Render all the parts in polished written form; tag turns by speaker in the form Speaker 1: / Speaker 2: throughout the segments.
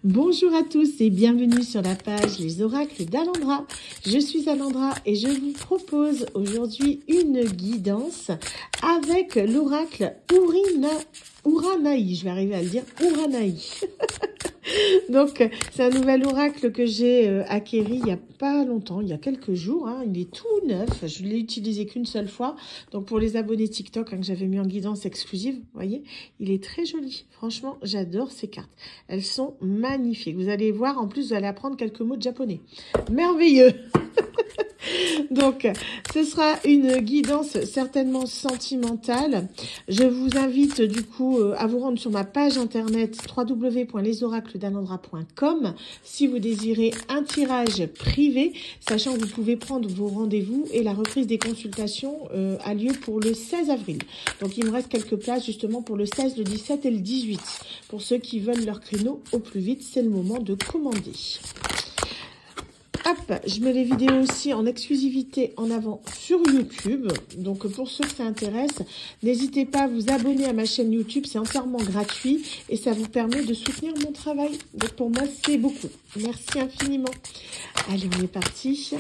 Speaker 1: Bonjour à tous et bienvenue sur la page Les Oracles d'Alendra. Je suis Alendra et je vous propose aujourd'hui une guidance avec l'oracle Uranaï. Je vais arriver à le dire, Uranaï. Donc, c'est un nouvel oracle que j'ai acquéri il n'y a pas longtemps, il y a quelques jours. Hein, il est tout neuf, je ne l'ai utilisé qu'une seule fois. Donc, pour les abonnés TikTok que j'avais mis en guidance exclusive, vous voyez, il est très joli. Franchement, j'adore ces cartes. Elles sont magnifiques. Vous allez voir, en plus, vous allez apprendre quelques mots de japonais. Merveilleux. Donc, ce sera une guidance certainement sentimentale. Je vous invite du coup à vous rendre sur ma page internet www.lesoracledalendra.com si vous désirez un tirage privé, sachant que vous pouvez prendre vos rendez-vous et la reprise des consultations a lieu pour le 16 avril. Donc, il me reste quelques places justement pour le 16, le 17 et le 18. Pour ceux qui veulent leur créneau au plus vite, c'est le moment de commander. Hop, je mets les vidéos aussi en exclusivité en avant sur YouTube. Donc, pour ceux que ça intéresse, n'hésitez pas à vous abonner à ma chaîne YouTube. C'est entièrement gratuit et ça vous permet de soutenir mon travail. Donc, pour moi, c'est beaucoup. Merci infiniment. Allez, on est parti.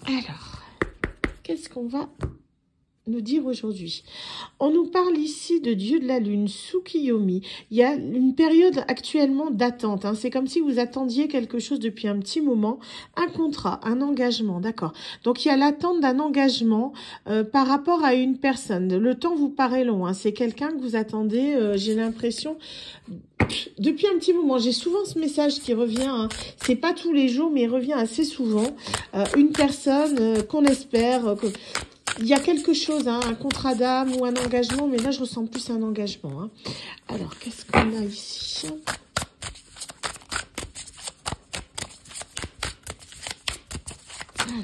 Speaker 1: Alors, qu'est-ce qu'on va nous dire aujourd'hui? On nous parle ici de dieu de la lune, Tsukiyomi. Il y a une période actuellement d'attente. Hein. C'est comme si vous attendiez quelque chose depuis un petit moment, un contrat, un engagement, d'accord. Donc il y a l'attente d'un engagement par rapport à une personne. Le temps vous paraît long. Hein. C'est quelqu'un que vous attendez, j'ai l'impression, depuis un petit moment. J'ai souvent ce message qui revient. Hein. C'est pas tous les jours, mais il revient assez souvent. Une personne qu'on espère... Il y a quelque chose, hein, un contrat d'âme ou un engagement, mais là, je ressens plus un engagement. Hein. Alors, qu'est-ce qu'on a ici ? Alors.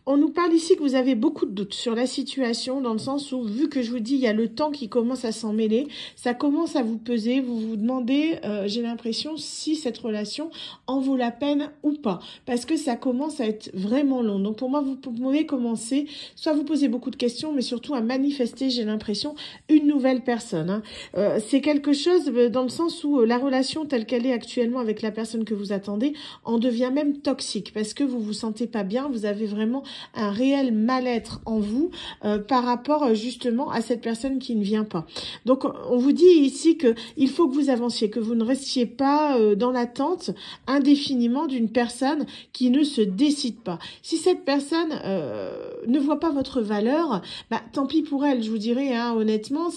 Speaker 1: On nous parle ici que vous avez beaucoup de doutes sur la situation, dans le sens où, vu que je vous dis, il y a le temps qui commence à s'en mêler, ça commence à vous peser, vous vous demandez, j'ai l'impression, si cette relation en vaut la peine ou pas, parce que ça commence à être vraiment long. Donc pour moi, vous pouvez commencer, soit vous posez beaucoup de questions, mais surtout à manifester, j'ai l'impression, une nouvelle personne. Hein. C'est quelque chose dans le sens où la relation telle qu'elle est actuellement avec la personne que vous attendez en devient même toxique, parce que vous vous sentez pas bien, vous avez vraiment un réel mal-être en vous par rapport justement à cette personne qui ne vient pas. Donc on vous dit ici que il faut que vous avanciez, que vous ne restiez pas dans l'attente indéfiniment d'une personne qui ne se décide pas. Si cette personne ne voit pas votre valeur, bah, tant pis pour elle, je vous dirais hein, honnêtement,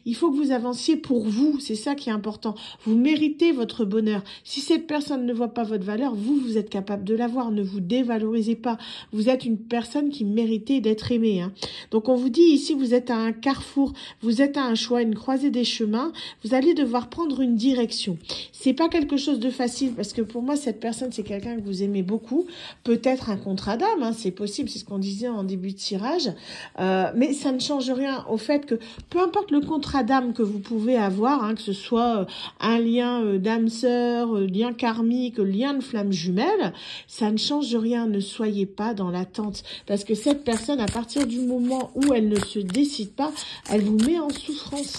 Speaker 1: il faut que vous avanciez pour vous, c'est ça qui est important. Vous méritez votre bonheur. Si cette personne ne voit pas votre valeur, vous êtes capable de l'avoir, ne vous dévalorisez pas. Vous êtes une personne qui méritait d'être aimée. Hein. Donc on vous dit ici, vous êtes à un carrefour, vous êtes à un choix, une croisée des chemins, vous allez devoir prendre une direction. C'est pas quelque chose de facile parce que pour moi, cette personne, c'est quelqu'un que vous aimez beaucoup, peut-être un contrat d'âme, hein, c'est possible, c'est ce qu'on disait en début de tirage, mais ça ne change rien au fait que peu importe le contrat d'âme que vous pouvez avoir, hein, que ce soit un lien d'âme sœur, lien karmique, lien de flamme jumelle, ça ne change rien, ne soyez pas dans l'attente. Parce que cette personne, à partir du moment où elle ne se décide pas, elle vous met en souffrance.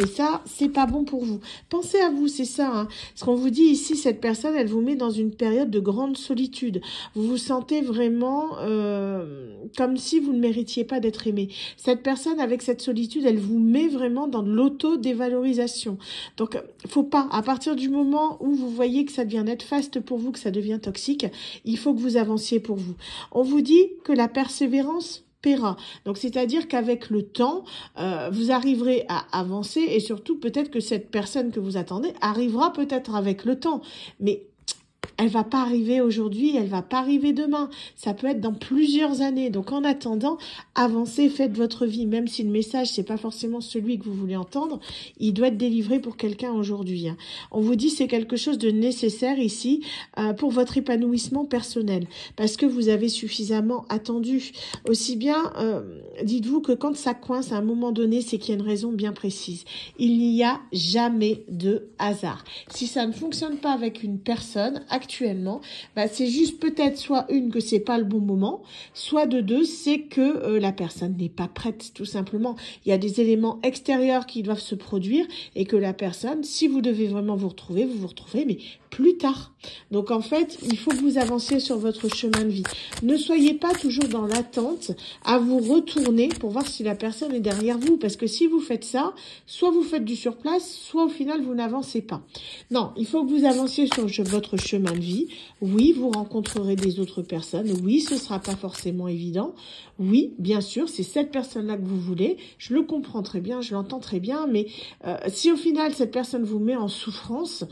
Speaker 1: Et ça, c'est pas bon pour vous. Pensez à vous, c'est ça. Hein. Ce qu'on vous dit ici, cette personne, elle vous met dans une période de grande solitude. Vous vous sentez vraiment comme si vous ne méritiez pas d'être aimé. Cette personne, avec cette solitude, elle vous met vraiment dans de l'auto-dévalorisation. Donc, faut pas, à partir du moment où vous voyez que ça devient néfaste pour vous, que ça devient toxique, il faut que vous avanciez pour vous. On vous dit que la persévérance paiera. Donc, c'est-à-dire qu'avec le temps, vous arriverez à avancer et surtout, peut-être que cette personne que vous attendez arrivera peut-être avec le temps. Mais elle va pas arriver aujourd'hui, elle va pas arriver demain. Ça peut être dans plusieurs années. Donc, en attendant, avancez, faites votre vie. Même si le message, c'est pas forcément celui que vous voulez entendre, il doit être délivré pour quelqu'un aujourd'hui. Hein. On vous dit c'est quelque chose de nécessaire ici pour votre épanouissement personnel. Parce que vous avez suffisamment attendu. Aussi bien, dites-vous que quand ça coince à un moment donné, c'est qu'il y a une raison bien précise. Il n'y a jamais de hasard. Si ça ne fonctionne pas avec une personne, actuellement, actuellement, bah, c'est juste peut-être soit une que c'est pas le bon moment, soit de deux, c'est que la personne n'est pas prête, tout simplement. Il y a des éléments extérieurs qui doivent se produire et que la personne, si vous devez vraiment vous vous retrouverez, mais plus tard. Donc en fait, il faut que vous avanciez sur votre chemin de vie. Ne soyez pas toujours dans l'attente à vous retourner pour voir si la personne est derrière vous, parce que si vous faites ça, soit vous faites du surplace, soit au final vous n'avancez pas. Non, il faut que vous avanciez sur votre chemin de vie. Oui, vous rencontrerez des autres personnes. Oui, ce sera pas forcément évident. Oui, bien sûr, c'est cette personne-là que vous voulez. Je le comprends très bien, je l'entends très bien, mais si au final cette personne vous met en souffrance,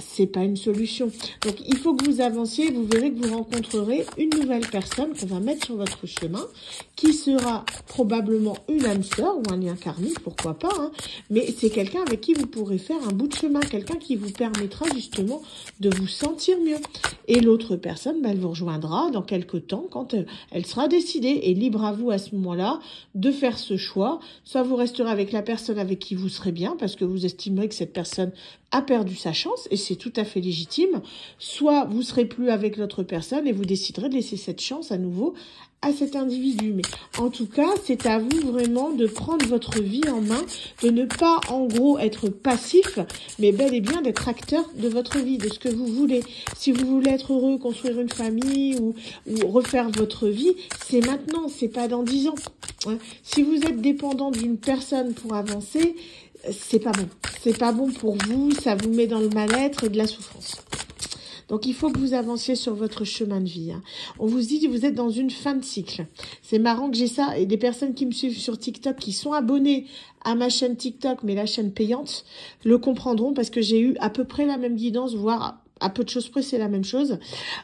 Speaker 1: c'est pas une solution. Donc il faut que vous avanciez, vous verrez que vous rencontrerez une nouvelle personne qu'on va mettre sur votre chemin, qui sera probablement une âme sœur ou un lien karmique, pourquoi pas, hein, mais c'est quelqu'un avec qui vous pourrez faire un bout de chemin, quelqu'un qui vous permettra justement de vous sentir mieux. Et l'autre personne, bah, elle vous rejoindra dans quelques temps quand elle sera décidée, et libre à vous à ce moment-là de faire ce choix. Soit vous resterez avec la personne avec qui vous serez bien, parce que vous estimerez que cette personne a perdu sa chance, et c'est tout à fait légitime, soit vous serez plus avec l'autre personne et vous déciderez de laisser cette chance à nouveau à cet individu. Mais en tout cas, c'est à vous vraiment de prendre votre vie en main, de ne pas en gros être passif, mais bel et bien d'être acteur de votre vie, de ce que vous voulez. Si vous voulez être heureux, construire une famille ou refaire votre vie, c'est maintenant, c'est pas dans 10 ans. Hein. Si vous êtes dépendant d'une personne pour avancer, c'est pas bon. C'est pas bon pour vous, ça vous met dans le mal-être et de la souffrance. Donc, il faut que vous avanciez sur votre chemin de vie. Hein. On vous dit que vous êtes dans une fin de cycle. C'est marrant que j'ai ça. Et des personnes qui me suivent sur TikTok, qui sont abonnées à ma chaîne TikTok, mais la chaîne payante, le comprendront parce que j'ai eu à peu près la même guidance, voire à peu de choses près, c'est la même chose,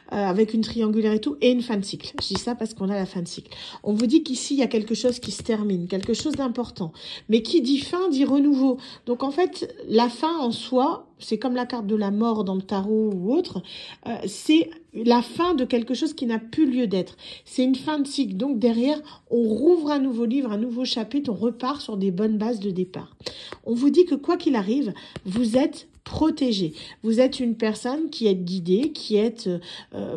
Speaker 1: avec une triangulaire et tout, et une fin de cycle. Je dis ça parce qu'on a la fin de cycle. On vous dit qu'ici, il y a quelque chose qui se termine, quelque chose d'important. Mais qui dit fin, dit renouveau. Donc en fait, la fin en soi, c'est comme la carte de la mort dans le tarot ou autre, c'est la fin de quelque chose qui n'a plus lieu d'être. C'est une fin de cycle. Donc derrière, on rouvre un nouveau livre, un nouveau chapitre, on repart sur des bonnes bases de départ. On vous dit que quoi qu'il arrive, vous êtes protégé. Vous êtes une personne qui est guidée, qui est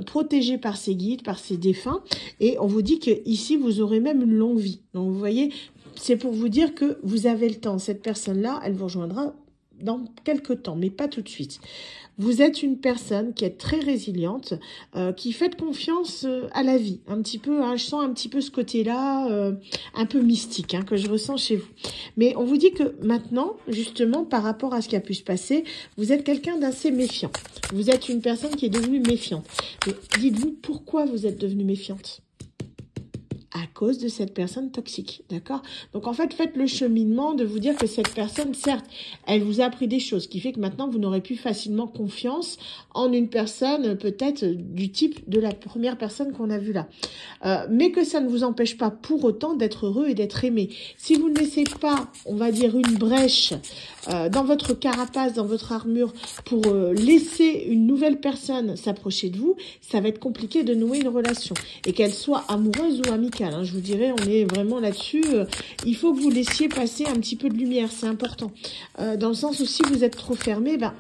Speaker 1: protégée par ses guides, par ses défunts, et on vous dit que ici vous aurez même une longue vie. Donc vous voyez, c'est pour vous dire que vous avez le temps. Cette personne-là, elle vous rejoindra dans quelques temps, mais pas tout de suite. Vous êtes une personne qui est très résiliente, qui fait confiance à la vie. Un petit peu, hein, je sens un petit peu ce côté-là, un peu mystique, hein, que je ressens chez vous. Mais on vous dit que maintenant, justement, par rapport à ce qui a pu se passer, vous êtes quelqu'un d'assez méfiant. Vous êtes une personne qui est devenue méfiante. Mais dites-vous pourquoi vous êtes devenue méfiante ? À cause de cette personne toxique, d'accord? Donc en fait, faites le cheminement de vous dire que cette personne, certes, elle vous a appris des choses, ce qui fait que maintenant, vous n'aurez plus facilement confiance en une personne peut-être du type de la première personne qu'on a vue là. Mais que ça ne vous empêche pas pour autant d'être heureux et d'être aimé. Si vous ne laissez pas, on va dire, une brèche dans votre carapace, dans votre armure, pour laisser une nouvelle personne s'approcher de vous, ça va être compliqué de nouer une relation. Et qu'elle soit amoureuse ou amicale. Hein, je vous dirais, on est vraiment là-dessus. Il faut que vous laissiez passer un petit peu de lumière, c'est important. Dans le sens où si vous êtes trop fermé, ben,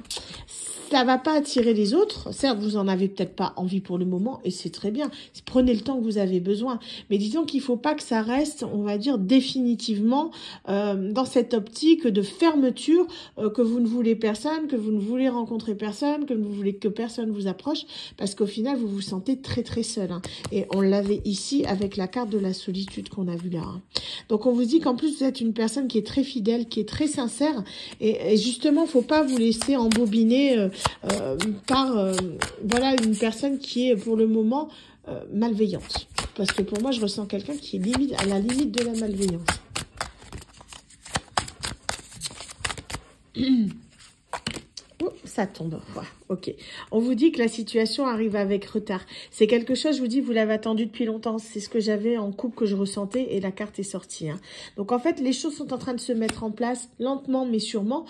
Speaker 1: ça va pas attirer les autres. Certes, vous en avez peut-être pas envie pour le moment, et c'est très bien. Prenez le temps que vous avez besoin. Mais disons qu'il faut pas que ça reste, on va dire, définitivement dans cette optique de fermeture, que vous ne voulez personne, que vous ne voulez rencontrer personne, que vous voulez que personne vous approche, parce qu'au final, vous vous sentez très très seul. Hein. Et on l'avait ici avec la carte de la solitude qu'on a vue là. Hein. Donc on vous dit qu'en plus, vous êtes une personne qui est très fidèle, qui est très sincère, et justement, faut pas vous laisser embobiner par voilà une personne qui est pour le moment malveillante, parce que pour moi je ressens quelqu'un qui est limite à la limite de la malveillance. Oh, ça tombe, voilà, ok. On vous dit que la situation arrive avec retard. C'est quelque chose, je vous dis, vous l'avez attendu depuis longtemps. C'est ce que j'avais en couple que je ressentais et la carte est sortie. Hein. Donc en fait, les choses sont en train de se mettre en place lentement mais sûrement.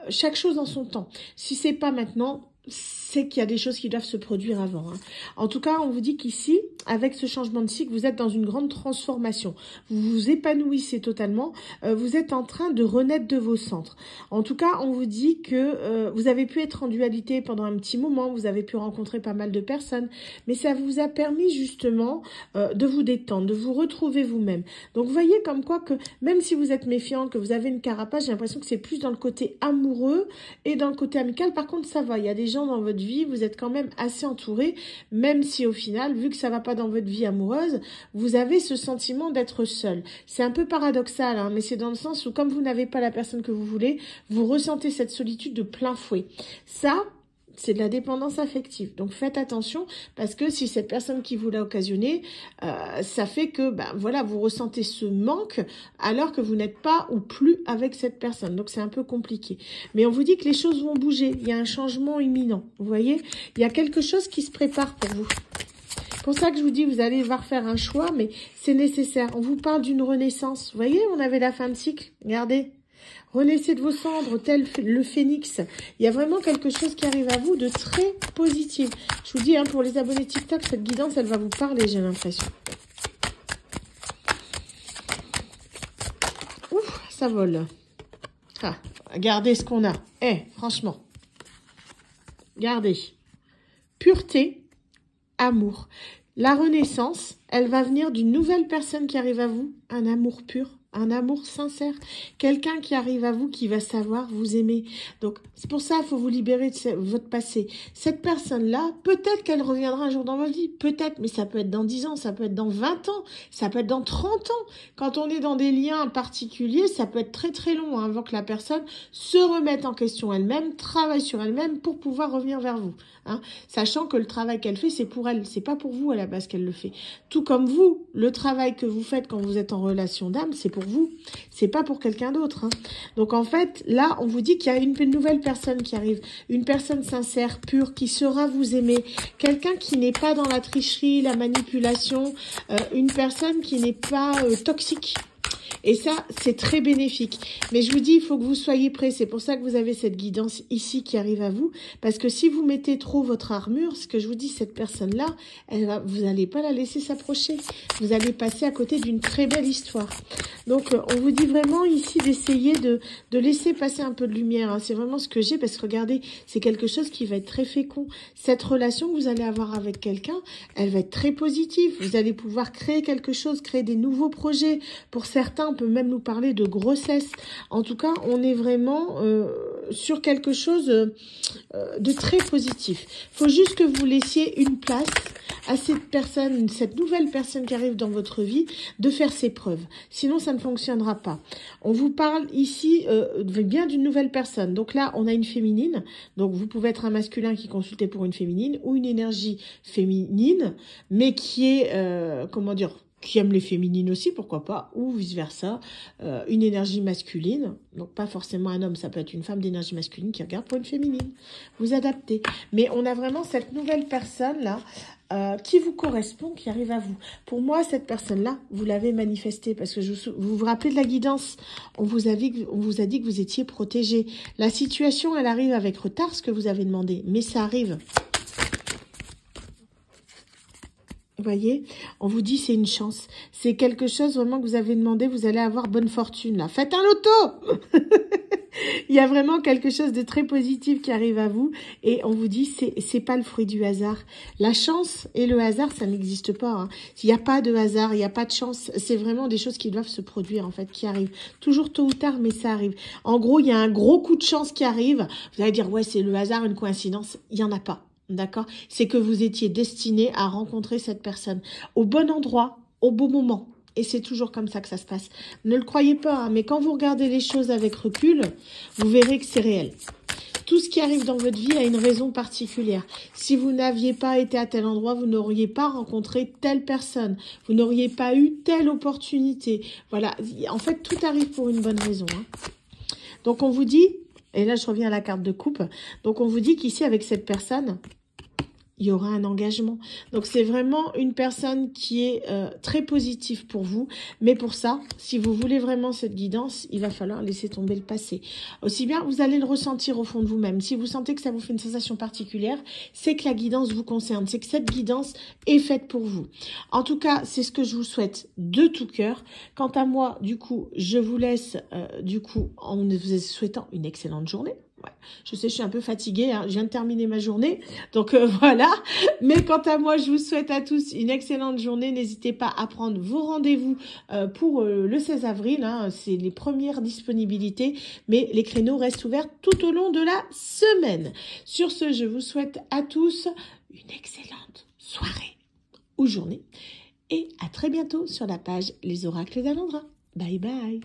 Speaker 1: Chaque chose en son temps. Si c'est pas maintenant, c'est qu'il y a des choses qui doivent se produire avant. Hein. En tout cas, on vous dit qu'ici, avec ce changement de cycle, vous êtes dans une grande transformation. Vous vous épanouissez totalement. Vous êtes en train de renaître de vos centres. En tout cas, on vous dit que vous avez pu être en dualité pendant un petit moment. Vous avez pu rencontrer pas mal de personnes. Mais ça vous a permis justement de vous détendre, de vous retrouver vous-même. Donc, vous voyez comme quoi que même si vous êtes méfiante, que vous avez une carapace, j'ai l'impression que c'est plus dans le côté amoureux et dans le côté amical. Par contre, ça va. Il y a des gens dans votre vie, vous êtes quand même assez entouré, même si au final, vu que ça va pas dans votre vie amoureuse, vous avez ce sentiment d'être seul. C'est un peu paradoxal, hein, mais c'est dans le sens où comme vous n'avez pas la personne que vous voulez, vous ressentez cette solitude de plein fouet. Ça, c'est de la dépendance affective. Donc, faites attention parce que si cette personne qui vous l'a occasionné, ça fait que, voilà, vous ressentez ce manque alors que vous n'êtes pas ou plus avec cette personne. Donc, c'est un peu compliqué. Mais on vous dit que les choses vont bouger. Il y a un changement imminent. Vous voyez, il y a quelque chose qui se prépare pour vous. C'est pour ça que je vous dis, vous allez devoir faire un choix, mais c'est nécessaire. On vous parle d'une renaissance. Vous voyez, on avait la fin de cycle. Regardez. Renaissez de vos cendres, tel le phénix. Il y a vraiment quelque chose qui arrive à vous de très positif. Je vous dis, hein, pour les abonnés TikTok, cette guidance, elle va vous parler, j'ai l'impression. Ouf, ça vole. Ah, regardez ce qu'on a. Franchement. Regardez. Pureté, amour. La renaissance, elle va venir d'une nouvelle personne qui arrive à vous. Un amour pur. Un amour sincère, quelqu'un qui arrive à vous, qui va savoir vous aimer. Donc, c'est pour ça qu'il faut vous libérer de votre passé. Cette personne-là, peut-être qu'elle reviendra un jour dans votre vie, peut-être, mais ça peut être dans 10 ans, ça peut être dans 20 ans, ça peut être dans 30 ans. Quand on est dans des liens particuliers, ça peut être très très long, hein, avant que la personne se remette en question elle-même, travaille sur elle-même pour pouvoir revenir vers vous. Hein, sachant que le travail qu'elle fait, c'est pour elle, c'est pas pour vous à la base qu'elle le fait. Tout comme vous, le travail que vous faites quand vous êtes en relation d'âme, c'est pour vous, c'est pas pour quelqu'un d'autre. Hein. Donc en fait, là, on vous dit qu'il y a une nouvelle personne qui arrive, une personne sincère, pure, qui saura vous aimer, quelqu'un qui n'est pas dans la tricherie, la manipulation, une personne qui n'est pas toxique. Et ça, c'est très bénéfique. Mais je vous dis, il faut que vous soyez prêts. C'est pour ça que vous avez cette guidance ici qui arrive à vous. Parce que si vous mettez trop votre armure, ce que je vous dis, cette personne-là, vous n'allez pas la laisser s'approcher. Vous allez passer à côté d'une très belle histoire. Donc, on vous dit vraiment ici d'essayer de laisser passer un peu de lumière. Hein. C'est vraiment ce que j'ai. Parce que regardez, c'est quelque chose qui va être très fécond. Cette relation que vous allez avoir avec quelqu'un, elle va être très positive. Vous allez pouvoir créer quelque chose, créer des nouveaux projets. Pour certains, on peut même nous parler de grossesse. En tout cas, on est vraiment sur quelque chose de très positif. Il faut juste que vous laissiez une place à cette personne, cette nouvelle personne qui arrive dans votre vie, de faire ses preuves. Sinon, ça ne fonctionnera pas. On vous parle ici bien d'une nouvelle personne. Donc là, on a une féminine. Donc, vous pouvez être un masculin qui consultait pour une féminine ou une énergie féminine, mais qui est, comment dire, qui aime les féminines aussi, pourquoi pas, ou vice-versa, une énergie masculine, donc pas forcément un homme, ça peut être une femme d'énergie masculine qui regarde pour une féminine. Vous adaptez. Mais on a vraiment cette nouvelle personne-là qui vous correspond, qui arrive à vous. Pour moi, cette personne-là, vous l'avez manifestée, parce que vous vous rappelez de la guidance, on vous a dit que vous étiez protégé. La situation, elle arrive avec retard, ce que vous avez demandé, mais ça arrive. Vous voyez, on vous dit c'est une chance. C'est quelque chose vraiment que vous avez demandé, vous allez avoir bonne fortune là. Faites un loto. Il y a vraiment quelque chose de très positif qui arrive à vous et on vous dit c'est pas le fruit du hasard. La chance et le hasard, ça n'existe pas. Hein. Il n'y a pas de hasard, il n'y a pas de chance. C'est vraiment des choses qui doivent se produire en fait, qui arrivent. Toujours tôt ou tard, mais ça arrive. En gros, il y a un gros coup de chance qui arrive. Vous allez dire ouais, c'est le hasard, une coïncidence. Il n'y en a pas. D'accord? C'est que vous étiez destiné à rencontrer cette personne au bon endroit, au bon moment. Et c'est toujours comme ça que ça se passe. Ne le croyez pas, hein, mais quand vous regardez les choses avec recul, vous verrez que c'est réel. Tout ce qui arrive dans votre vie a une raison particulière. Si vous n'aviez pas été à tel endroit, vous n'auriez pas rencontré telle personne. Vous n'auriez pas eu telle opportunité. Voilà. En fait, tout arrive pour une bonne raison. Hein. Donc, on vous dit, et là, je reviens à la carte de coupe. Donc, on vous dit qu'ici, avec cette personne, il y aura un engagement. Donc, c'est vraiment une personne qui est très positive pour vous. Mais pour ça, si vous voulez vraiment cette guidance, il va falloir laisser tomber le passé. Aussi bien, vous allez le ressentir au fond de vous-même. Si vous sentez que ça vous fait une sensation particulière, c'est que la guidance vous concerne. C'est que cette guidance est faite pour vous. En tout cas, c'est ce que je vous souhaite de tout cœur. Quant à moi, du coup, je vous laisse, en vous souhaitant une excellente journée. Ouais. Je sais, je suis un peu fatiguée, hein. Je viens de terminer ma journée, donc voilà. Mais quant à moi, je vous souhaite à tous une excellente journée. N'hésitez pas à prendre vos rendez-vous pour le 16 avril. Hein. C'est les premières disponibilités, mais les créneaux restent ouverts tout au long de la semaine. Sur ce, je vous souhaite à tous une excellente soirée ou journée. Et à très bientôt sur la page Les Oracles d'Alondra. Bye bye.